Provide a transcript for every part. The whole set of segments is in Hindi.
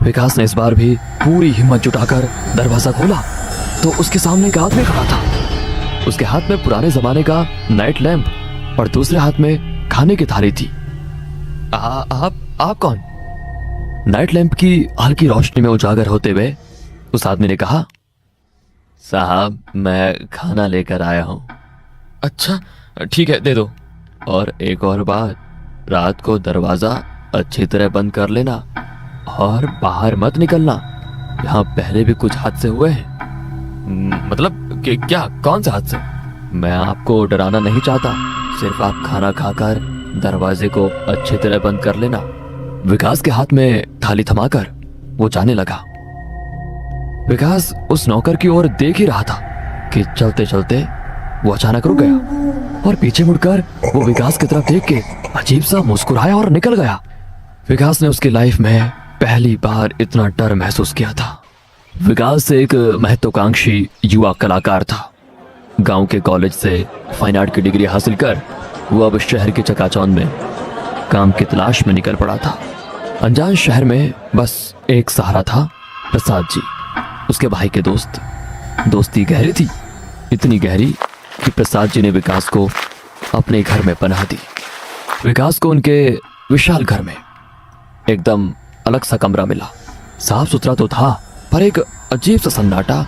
विकास ने इस बार भी पूरी हिम्मत जुटाकर दरवाजा खोला तो उसके सामने एक आदमी खड़ा था। उसके हाथ में पुराने जमाने का नाइट लैंप और दूसरे हाथ में खाने की थाली थी। आप कौन? नाइट लैंप की हल्की रोशनी में उजागर होते हुए उस आदमी ने कहा, साहब मैं खाना लेकर आया हूं। अच्छा ठीक है, दे दो। और एक और बात, रात को दरवाजा अच्छी तरह बंद कर लेना और बाहर मत निकलना। यहाँ पहले भी कुछ हादसे हुए हैं। मतलब क्या, कौन सा हादसे? मैं आपको डराना नहीं चाहता, सिर्फ आप खाना खाकर दरवाजे को अच्छी तरह बंद कर लेना। विकास के हाथ में थाली थमाकर वो जाने लगा। विकास उस नौकर की ओर देख ही रहा था कि चलते चलते वो अचानक रुक गया और पीछे मुड़कर वो विकास की तरफ देख के अजीब सा मुस्कुराया और निकल गया। विकास ने उसकी लाइफ में पहली बार इतना डर महसूस किया था। विकास एक महत्वाकांक्षी युवा कलाकार था। गांव के कॉलेज से फाइन आर्ट की डिग्री हासिल कर वो अब शहर के चकाचौंध में काम की तलाश में निकल पड़ा था। अनजान शहर में बस एक सहारा था, प्रसाद जी, उसके भाई के दोस्त। दोस्ती गहरी थी, इतनी गहरी कि प्रसाद जी ने विकास को अपने घर में पनाह दी। विकास को उनके विशाल घर में एकदम अलग सा कमरा मिला। साफ सुथरा तो था, पर एक अजीब सा सन्नाटा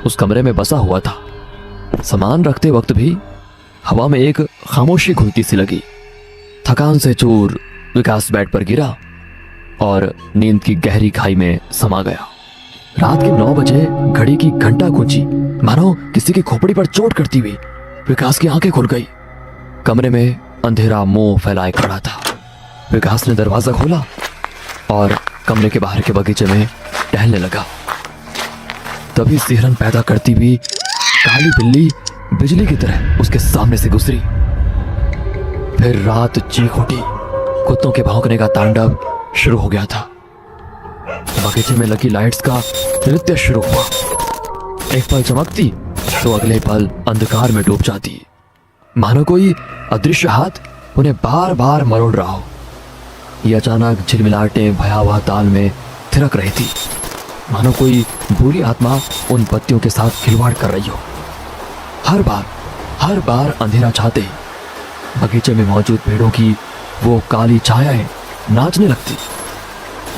उस कमरे में बसा हुआ था। सामान रखते वक्त भी हवा में एक खामोशी घुलती सी लगी। थकान से चूर विकास बेड पर गिरा और नींद की गहरी खाई में समा गया। रात के 9 बजे घड़ी की घंटा गूंजी, मानो किसी की खोपड़ी पर चोट करती हुई विकास की आंखें खुल गई। कमरे में अंधेरा मुंह फैलाए खड़ा था। विकास ने दरवाजा खोला और कमरे के बाहर के बगीचे में टहलने लगा। तभी सिहरन पैदा करती हुई काली बिल्ली बिजली की तरह उसके सामने से गुजरी। फिर रात चीख उठी, कुत्तों के भौंकने का तांडव शुरू हो गया था। बगीचे में लगी लाइट्स का नृत्य शुरू हुआ। एक पल चमकती तो अगले पल अंधकार में डूब जाती, मानो कोई अदृश्य हाथ उन्हें बार बार मरोड़ रहा हो। ये अचानक झिलमिलाहटें भयावह ताल में थिरक रही थी, मानो कोई बुरी आत्मा उन बत्तियों के साथ खिलवाड़ कर रही हो। हर बार अंधेरा छाते बगीचे में मौजूद पेड़ों की वो काली छायाएं नाचने लगती,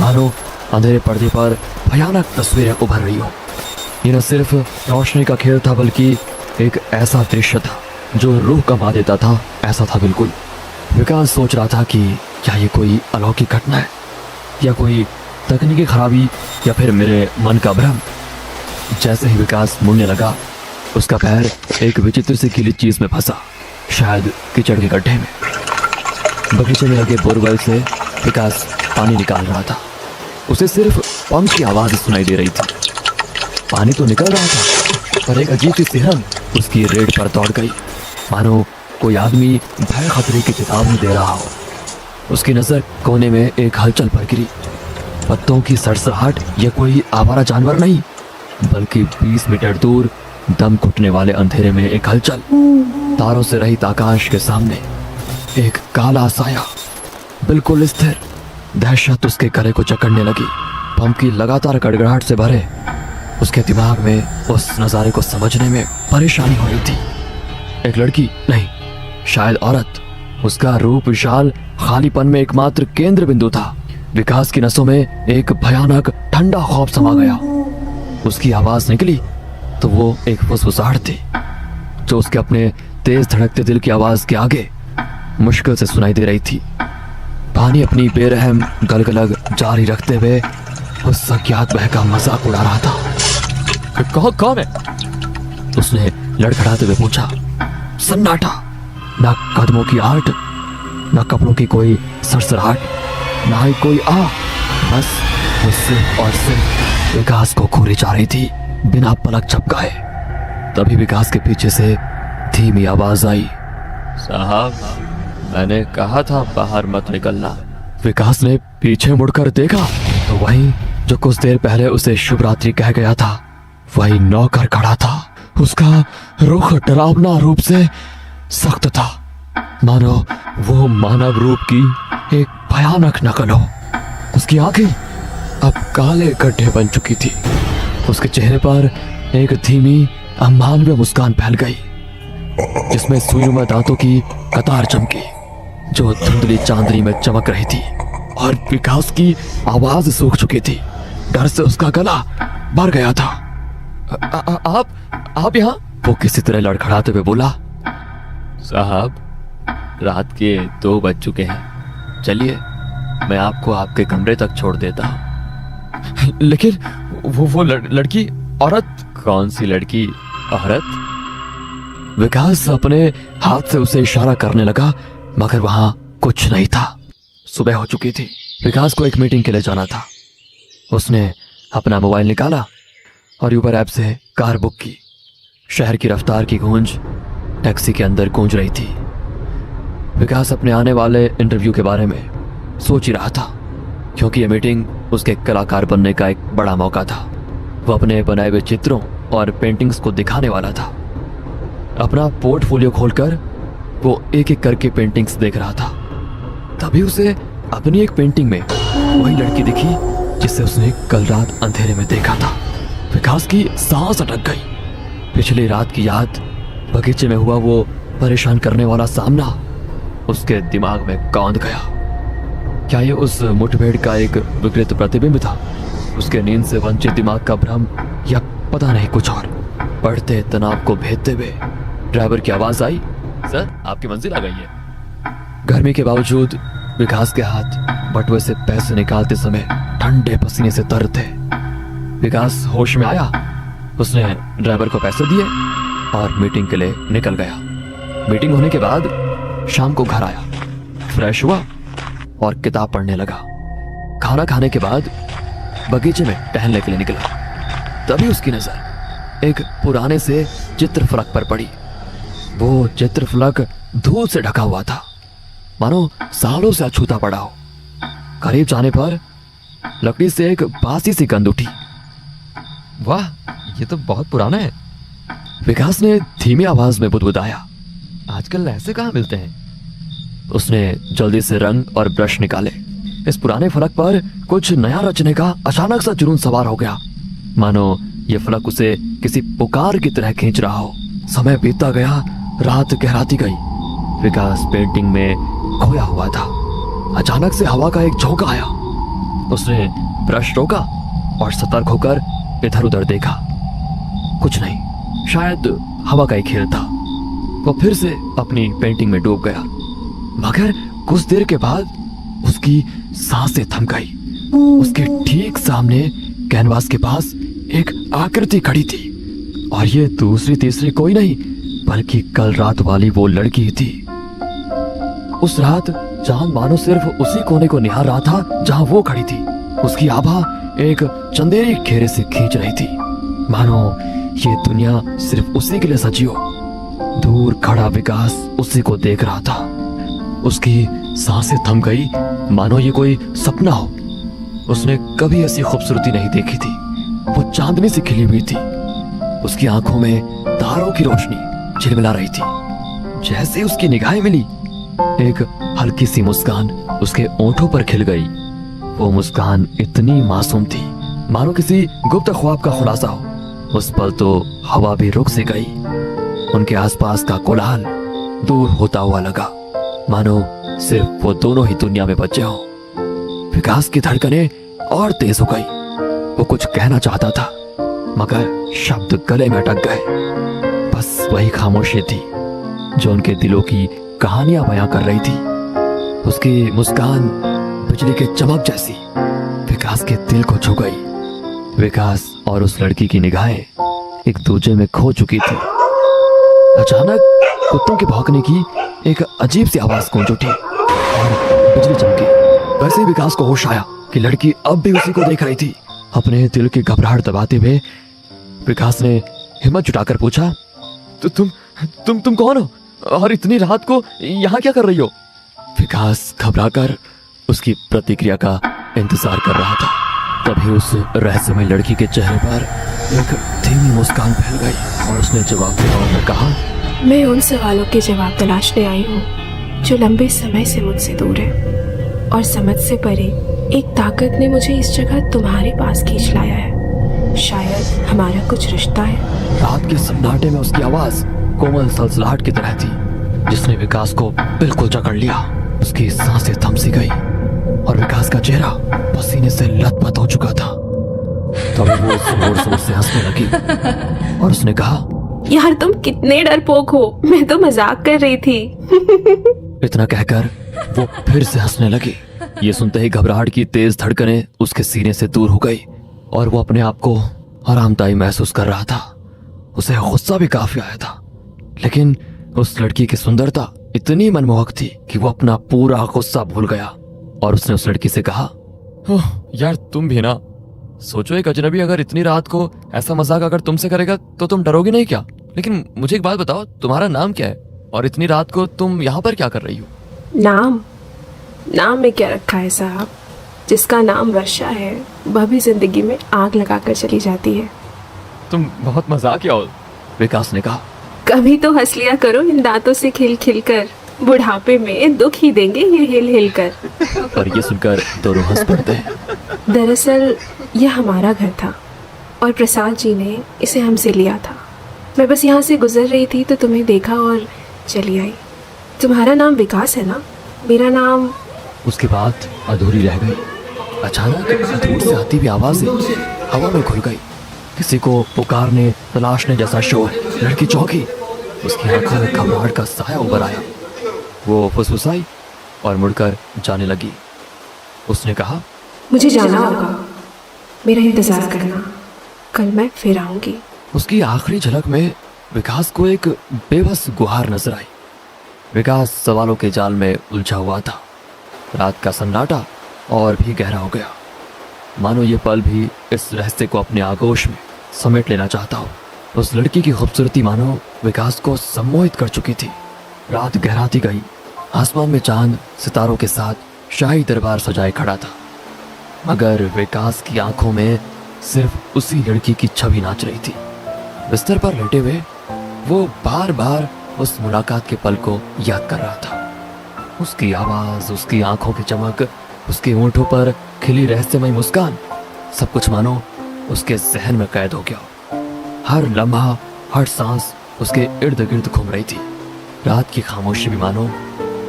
मानो अंधेरे पर्दे पर भयानक तस्वीरें उभर रही हो। ये न सिर्फ रोशनी का खेल था, बल्कि एक ऐसा दृश्य था जो रूह कमा देता था। ऐसा था बिल्कुल। विकास सोच रहा था कि क्या ये कोई अलौकिक घटना है, या कोई तकनीकी खराबी, या फिर मेरे मन का भ्रम। जैसे ही विकास मुड़ने लगा, उसका पैर एक विचित्र सी गीली चीज में फंसा, शायद कीचड़ के गड्ढे में। बगीचे में लगे बोरवेल से विकास पानी निकाल रहा था। उसे सिर्फ पंप की आवाज सुनाई दे रही थी। पानी तो निकल रहा था, पर एक अजीब सी सिहरन उसकी रेड पर दौड़ गई, मानो कोई आदमी भय खतरे की चेतावनी दे रहा हो। उसकी नजर कोने में एक हलचल पर गिरी। पत्तों की सरसराहट, ये कोई आवारा जानवर नहीं, बल्कि 20 मीटर दूर दम घुटने वाले अंधेरे में एक हलचल। तारों से रहित आकाश के सामने एक काला साया, बिल्कुल स्थिर। दहशत उसके गले को जकड़ने लगी। पंप की लगातार गड़गड़ाहट से भरे उसके दिमाग में उस नजारे को समझने में परेशानी हो रही थी। एक लड़की नहीं, शायद औरत। उसका रूप विशाल, खालीपन में एकमात्र केंद्र बिंदु था। विकास की नसों में एक भयानक ठंडा खौफ समा गया। उसकी आवाज निकली तो वो एक फुसफुसाहट थी, जो उसके अपने तेज धड़कते दिल की आवाज के आगे मुश्किल से सुनाई दे रही थी। पानी अपनी बेरहम गलगलग जारी रखते हुए उस अज्ञात भय का मजाक उड़ा रहा था। कौन है? उसने लड़खड़ाते हुए पूछा। सन्नाटा, ना कदमों की आहट, ना कपड़ों की कोई सरसराहट, ना ही कोई बस वो सिर्फ और सिर्फ विकास को घूरी जा रही थी, बिना पलक झपकाए। तभी विकास के पीछे से धीमी आवाज आई, साहब मैंने कहा था बाहर मत निकलना। विकास ने पीछे मुड़कर देखा तो वहीं जो कुछ देर पहले उसे शुभ रात्रि कह गया था, वही नौकर खड़ा था। उसका रुख डरावना रूप से सख्त था, मानो वो मानव रूप की एक भयानक नकल हो। उसकी आंखें अब काले गड्ढे बन चुकी थी। उसके चेहरे पर एक धीमी अमानवीय मुस्कान फैल गई, जिसमें सुईनुमा दांतों की कतार चमकी जो धुंधली चांदनी में चमक रही थी। और विकास की आवाज सूख चुकी थी। डर से उसका गला भर गया था। आप यहाँ? वो किसी तरह लड़खड़ाते हुए बोला, साहब, रात के 2 बज चुके हैं। चलिए, मैं आपको आपके कमरे तक छोड़ देता हूँ। लेकिन वो लड़की, औरत? कौन सी लड़की? औरत? विकास अपने हाथ से उसे इशारा करने लगा, मगर वहां कुछ नहीं था। सुबह हो चुकी थी। विकास को एक मीटिंग के लिए जाना था। उसने अपना मोबाइल निकाला और ऊबर ऐप से कार बुक की। शहर की रफ्तार की गूंज टैक्सी के अंदर गूंज रही थी। विकास अपने आने वाले इंटरव्यू के बारे में सोच ही रहा था, क्योंकि यह मीटिंग उसके कलाकार बनने का एक बड़ा मौका था। वो अपने बनाए हुए चित्रों और पेंटिंग्स को दिखाने वाला था। अपना पोर्टफोलियो खोलकर वो एक एक करके पेंटिंग्स देख रहा था। तभी उसे अपनी एक पेंटिंग में वही लड़की दिखी जिसे उसने कल रात अंधेरे में देखा था। विकास की सांस अटक गई। पिछली रात की याद, बगीचे में हुआ वो परेशान करने वाला सामना उसके दिमाग में कौंध गया। क्या ये उस मुठभेड़ का एक विकृत प्रतिबिंब था? उसके नींद से वंचित दिमाग का भ्रम, या पता नहीं कुछ और? बढ़ते तनाव को भेदते हुए ड्राइवर की आवाज आई, सर, आपकी मंजिल आ गई है। गर्मी के बावजूद विकास के हाथ बटुए से पैसे निकालते समय ठंडे पसीने से तर थे। विकास होश में आया। उसने ड्राइवर को पैसे दिए और मीटिंग के लिए निकल गया। मीटिंग होने के बाद शाम को घर आया, फ्रेश हुआ और किताब पढ़ने लगा। खाना खाने के बाद बगीचे में टहलने के लिए निकला। तभी उसकी नजर एक पुराने से चित्रफलक पर पड़ी। वो चित्रफलक धूल से ढका हुआ था, मानो सालों से अछूता पड़ा हो। करीब जाने पर लकड़ी से एक बासी सी गंध उठी। वाह, ये तो बहुत पुराना है। विकास ने धीमी आवाज में बुदबुदाया, आजकल ऐसे कहाँ मिलते हैं? उसने जल्दी से रंग और ब्रश निकाले। इस पुराने फलक पर कुछ नया रचने का अचानक सा जुनून सवार हो गया, मानो ये फलक उसे किसी पुकार की तरह खींच रहा हो। समय बीतता गया, रात गहराती गई। विकास पेंटिंग में खोया हुआ था। अचानक से हवा का एक झोंका आया। उसने ब्रश रोका और सतर्क होकर इधर उधर देखा। कुछ नहीं, शायद हवा का एक खेल था। वो फिर से अपनी पेंटिंग में डूब गया, मगर कुछ देर के बाद उसकी सांसें थम गई। उसके ठीक सामने कैनवास के पास एक आकृति खड़ी थी, और ये दूसरी तीसरी कोई नहीं बल्कि कल रात वाली वो लड़की थी। उस रात चांद मानो सिर्फ उसी कोने को निहार रहा था जहां वो खड़ी थी। उसकी आभा एक चंदेरी घेरे से खींच रही थी, मानो ये दुनिया सिर्फ उसी के लिए सजी हो। दूर खड़ा विकास उसी को देख रहा था। उसकी सांसें थम गई, मानो ये कोई सपना हो। उसने कभी ऐसी खूबसूरती नहीं देखी थी। वो चांदनी से खिली हुई थी। उसकी आंखों में तारों की रोशनी झिलमिला रही थी। जैसे उसकी निगाहें मिली, एक हल्की सी मुस्कान उसके ओंठों पर खिल गई। वो मुस्कान इतनी मासूम थी, मानो किसी गुप्त ख्वाब का खुलासा हो। उस पल तो हवा भी रुक सी गई। उनके आसपास का कोलाहल दूर होता हुआ लगा, मानो सिर्फ वो दोनों ही दुनिया में बचे हों। विकास की धड़कनें और तेज हो गई। वो कुछ कहना चाहता था, मगर शब्द गले में अटक गए। बस वही खामोशी थी जो उनके दिलों की कहानियां बयां कर रही थी। उसकी मुस्कान बिजली के चमक जैसी विकास के दिल को छू गई। विकास और उस लड़की की निगाहें एक दूसरे में खो चुकी थी। अचानक कुत्तों के भौंकने की एक अजीब सी आवाज गूंज उठी और बिजली चमकी। वैसे ही विकास को होश आया कि लड़की अब भी उसी को देख रही थी। अपने दिल की घबराहट दबाते हुए विकास ने हिम्मत जुटाकर पूछा, तुम कौन हो और इतनी रात को यहाँ क्या कर रही हो? विकास घबराकर उसकी प्रतिक्रिया का इंतजार कर रहा था। तभी उस रहस्यमय लड़की के चेहरे पर एक धीमी मुस्कान फैल गई और उसने जवाब दिया और कहा, मैं उन सवालों के जवाब तलाशने आई हूँ जो लंबे समय से मुझसे दूर है और समझ से परे एक ताकत ने मुझे इस जगह तुम्हारे पास खींच लाया है। शायद हमारा कुछ रिश्ता है। रात के सन्नाटे में उसकी आवाज कोमल सलसलाहट की तरह थी, जिसने विकास को बिल्कुल जकड़ लिया। उसकी सांसें थम सी गई और विकास का चेहरा पसीने से लथपथ हो चुका था। तभी वो जोर जोर से हंसने लगी और उसने कहा, यार तुम कितने डरपोक हो, मैं तो मजाक कर रही थी। इतना कहकर वो फिर से हंसने लगी। ये सुनते ही घबराहट की तेज धड़कनें उसके सीने से दूर हो गई और वो अपने आप को आरामदायी महसूस कर रहा था। उसे गुस्सा भी काफी आया था, लेकिन उस लड़की की सुंदरता इतनी मनमोहक थी कि वो अपना पूरा गुस्सा भूल गया और उसने उस लड़की से कहा, यार तुम भी ना सोचो, एक अजनबी अगर इतनी रात को ऐसा मजाक अगर तुमसे करेगा तो तुम डरोगे नहीं क्या? लेकिन मुझे एक बात बताओ, तुम्हारा नाम क्या है और इतनी रात को तुम यहाँ पर क्या कर रही हो? नाम में क्या रखा है साहब? जिसका नाम वर्षा है वह भी जिंदगी में आग लगाकर चली जाती है। तुम बहुत मजाकिया हो, विकास ने कहा। कभी तो हंस लिया करो इन दांतों से खिल खिल कर, बुढ़ापे में दुख ही देंगे ये हिल हिल कर। और ये सुनकर दोनों हंस पड़ते हैं। दरअसल यह हमारा घर था और प्रसाद जी ने इसे हमसे लिया था। मैं बस यहाँ से गुजर रही थी तो तुम्हें देखा और चली आई। तुम्हारा नाम विकास है ना? मेरा नाम। उसकी बात अधूरी रह गई। अचानक दूर से आती हुई आवाजें हवा में घुल गई। किसी को पुकारने तलाशने जैसा शोर। लड़की चौंकी, उसकी आंखों में घबराहट का साया उभर आया। वो फुसफुसाई और मुड़कर जाने लगी। उसने कहा, मुझे जाना होगा, मेरा इंतजार करना, कल मैं फिर आऊंगी। उसकी आखिरी झलक में विकास को एक बेबस गुहार नजर आई। विकास सवालों के जाल में उलझा हुआ था। रात का सन्नाटा और भी गहरा हो गया, मानो ये पल भी इस रहस्य को अपने आगोश में समेट लेना चाहता हो। उस लड़की की खूबसूरती मानो विकास को सम्मोहित कर चुकी थी। रात गहराती गई। आसमान में चांद सितारों के साथ शाही दरबार सजाए खड़ा था, मगर विकास की आंखों में सिर्फ उसी लड़की की छवि नाच रही थी। बिस्तर पर लेटे हुए वो बार बार उस मुलाकात के पल को याद कर रहा था। उसकी आवाज, उसकी आंखों की चमक, उसके होंठों पर खिली रहस्यमय मुस्कान, सब कुछ मानो उसके जहन में कैद हो गया। हर लम्हा, हर सांस उसके इर्द गिर्द घूम रही थी। रात की खामोशी भी मानो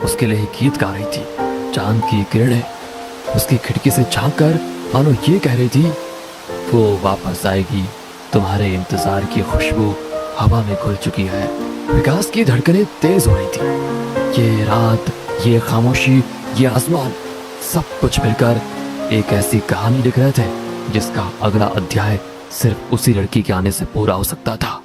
उसके लिए गीत गा रही थी। चांद की किरणें उसकी खिड़की से झांक कर मानो ये कह रही थी, वो वापस आएगी, तुम्हारे इंतजार की खुशबू हवा में घुल चुकी है। विकास की धड़कनें तेज हो रही थी। ये रात, ये खामोशी, ये आसमान, सब कुछ मिलकर एक ऐसी कहानी लिख रहे थे जिसका अगला अध्याय सिर्फ उसी लड़की के आने से पूरा हो सकता था।